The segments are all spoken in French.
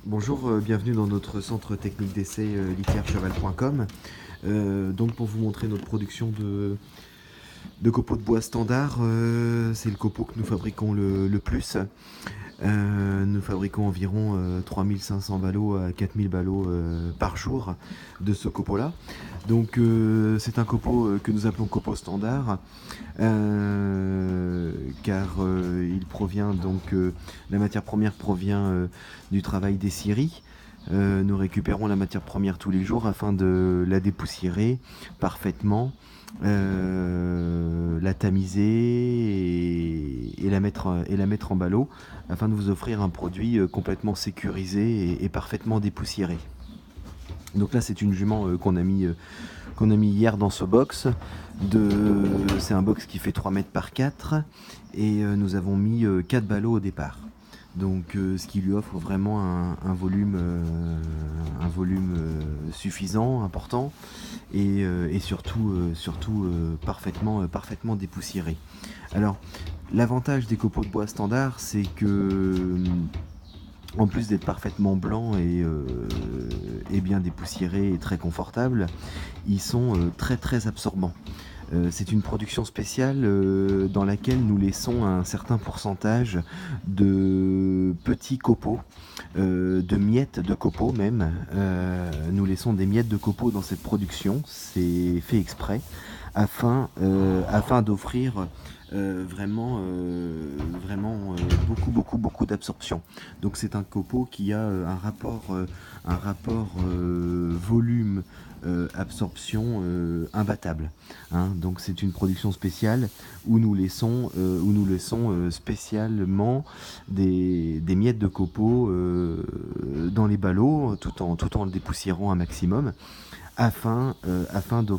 Bonjour, bienvenue dans notre centre technique d'essai litièrecheval.com. Donc pour vous montrer notre production de copeaux de bois standard, c'est le copeau que nous fabriquons le plus. Nous fabriquons environ 3500 ballots à 4000 ballots par jour de ce copeau-là. Donc c'est un copeau que nous appelons copeau standard, car il provient donc la matière première provient du travail des scieries. Nous récupérons la matière première tous les jours afin de la dépoussiérer parfaitement, la tamiser et la mettre en ballot afin de vous offrir un produit complètement sécurisé et parfaitement dépoussiéré. Donc là c'est une jument qu'on a mis hier dans ce box. C'est un box qui fait 3 mètres par 4 et nous avons mis 4 ballots au départ. Donc ce qui lui offre vraiment un volume suffisant, important et surtout parfaitement dépoussiéré. Alors l'avantage des copeaux de bois standard, c'est que en plus d'être parfaitement blancs et bien dépoussiérés et très confortables, ils sont très absorbants. C'est une production spéciale dans laquelle nous laissons un certain pourcentage de petits copeaux, de miettes de copeaux même. Nous laissons des miettes de copeaux dans cette production, c'est fait exprès, afin d'offrir vraiment beaucoup d'absorption. Donc c'est un copeau qui a un rapport volume absorption imbattable, hein. Donc c'est une production spéciale où nous laissons spécialement des miettes de copeaux dans les ballots tout en le dépoussiérant un maximum afin de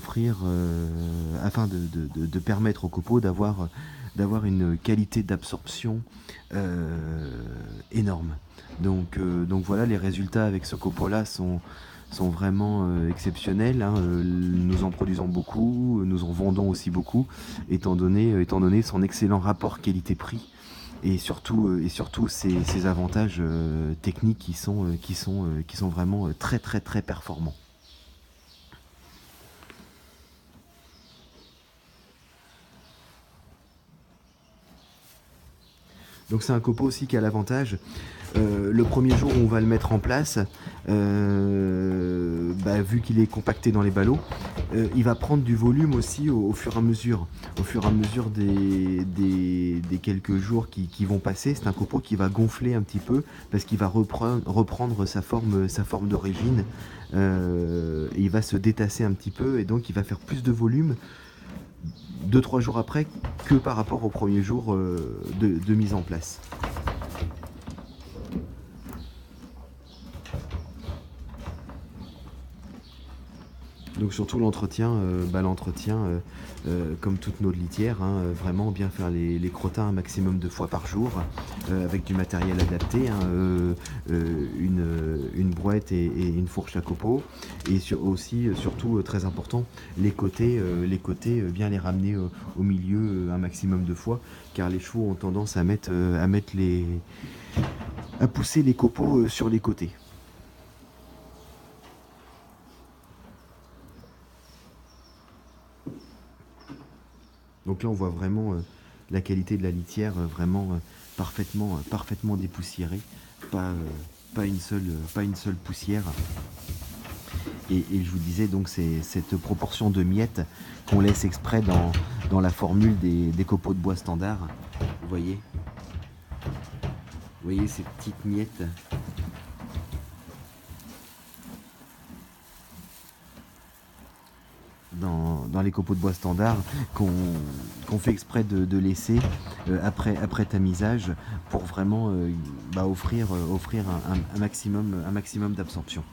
permettre au copeau d'avoir une qualité d'absorption énorme. Donc voilà, les résultats avec ce copeau-là sont vraiment exceptionnels, hein. Nous en produisons beaucoup, nous en vendons aussi beaucoup, étant donné son excellent rapport qualité-prix et surtout ses avantages techniques qui sont vraiment très performants. Donc c'est un copeau aussi qui a l'avantage, le premier jour où on va le mettre en place, vu qu'il est compacté dans les ballots, il va prendre du volume aussi au fur et à mesure. Au fur et à mesure des quelques jours qui vont passer, c'est un copeau qui va gonfler un petit peu parce qu'il va reprendre sa forme d'origine. Et il va se détasser un petit peu et donc il va faire plus de volume 2-3 jours après que par rapport au premier jour de mise en place. Donc surtout l'entretien, comme toutes nos litières, hein, vraiment bien faire les crottins un maximum de fois par jour, avec du matériel adapté, hein, une brouette et une fourche à copeaux, et surtout très important, les côtés, bien les ramener au milieu un maximum de fois, car les chevaux ont tendance à pousser les copeaux sur les côtés. Donc là on voit vraiment la qualité de la litière, vraiment parfaitement dépoussiérée, pas une seule poussière. Et je vous disais donc c'est cette proportion de miettes qu'on laisse exprès dans la formule des copeaux de bois standard. Vous voyez ces petites miettes dans les copeaux de bois standard qu'on fait exprès de laisser après tamisage pour vraiment offrir un maximum d'absorption.